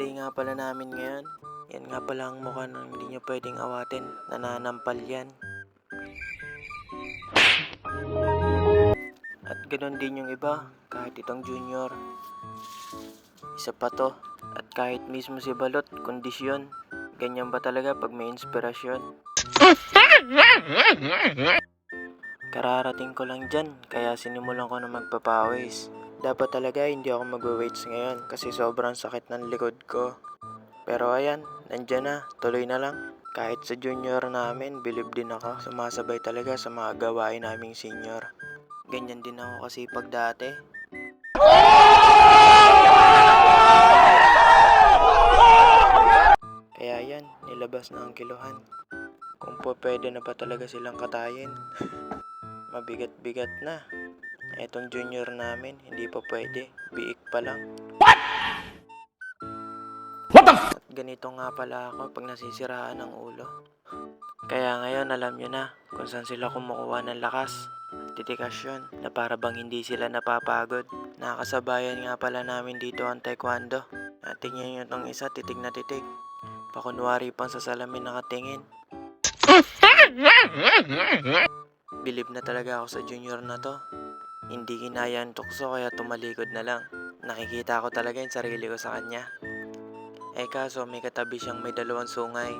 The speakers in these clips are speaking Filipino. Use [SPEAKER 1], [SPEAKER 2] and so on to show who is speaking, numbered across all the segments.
[SPEAKER 1] Birthday nga pala namin ngayon. Yan nga pala ang mukha ng hindi nyo pwedeng awatin. Nananampal yan. At ganoon din yung iba, kahit itong junior. Isa pa to. At kahit mismo si Balot, kondisyon. Ganyan ba talaga pag may inspirasyon? Kararating ko lang dyan, kaya sinimulan ko na magpapawis. Dapat talaga hindi ako mag-weights ngayon kasi sobrang sakit ng likod ko. Pero ayan, nandyan na, tuloy na lang. Kahit sa junior namin, bilib din ako. Sumasabay talaga sa mga gawain naming senior. Ganyan din ako kasi pag dati. Kaya yan, nilabas na ang kiluhan. Kung po pwede na ba talaga silang katayin. Mabigat-bigat na. Etong junior namin, hindi pa pwede. Biik pa lang. At ganito nga pala ako pag nasisiraan ng ulo. Kaya ngayon alam nyo na kung saan sila kumukuha ng lakas at dedikasyon na para bang hindi sila napapagod. Nakakasabayan nga pala namin dito ang taekwondo. At tingnan nyo itong isa, titig na titig. Pakunwari pang sa salamin nakatingin. Bilib na talaga ako sa junior na to. Hindi kinaya ang tukso kaya tumalikod na lang. Nakikita ko talaga yung sarili ko sa kanya. Eh kaso may katabi siyang may dalawang sungay.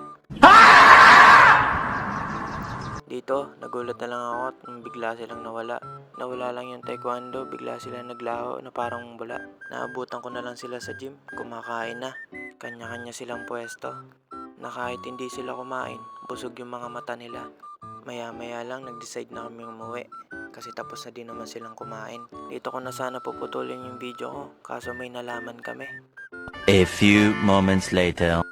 [SPEAKER 1] Dito, nagulat na lang ako at bigla silang nawala. Nawala lang yung taekwondo, bigla sila naglaho na parang bula. Naabutan ko na lang sila sa gym, kumakain na. Kanya-kanya silang pwesto. Na kahit hindi sila kumain, busog yung mga mata nila. Maya-maya lang nag-decide na kami umuwi. Kasi tapos na din naman silang kumain. Dito ko na sana puputulin yung video ko, kaso may nalaman kami.
[SPEAKER 2] A few moments later.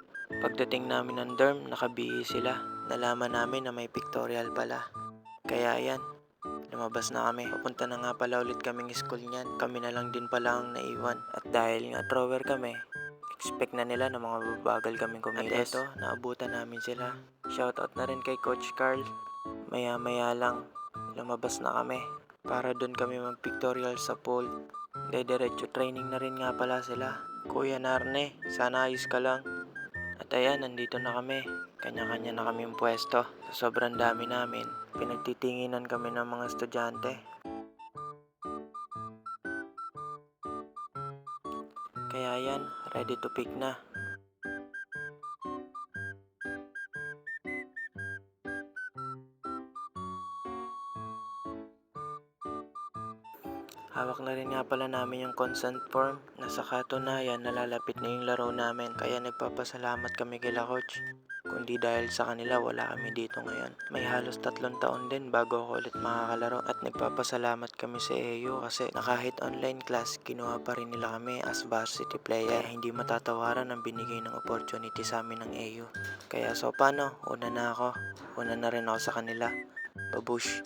[SPEAKER 1] Pagdating namin ng dorm, nakabihis sila. Nalaman namin na may pictorial pala. Kaya yan, lumabas na kami. Papunta na nga pala ulit kaming school niyan. Kami na lang din pala ang naiwan. At dahil nga thrower kami, expect na nila na mga babagal kaming kumilos. At eto, naabutan namin sila. Shoutout na rin kay Coach Carl. Maya-maya lang, lumabas na kami. Para doon kami mag-pictorial sa pool. Diretso training na rin nga pala sila. Kuya Narne, sana ayos ka lang. At ayan, nandito na kami. Kanya-kanya na kami yung pwesto. Sa sobrang dami namin, pinagtitinginan kami ng mga estudyante. Kaya yan, ready to pick na. Hawak na rin nga pala namin yung consent form. Nasa katunayan, nalalapit na yung laro namin. Kaya nagpapasalamat kami kila coach. Kundi dahil sa kanila, wala kami dito ngayon. May halos 3 taon din bago ako ulit makakalaro. At nagpapasalamat kami sa AU kasi na kahit online class, kinuha pa rin nila kami as varsity player. Kaya hindi matatawaran ang binigay ng opportunity sa amin ng AU. Kaya so paano? Una na ako. Una na rin ako sa kanila. Babush!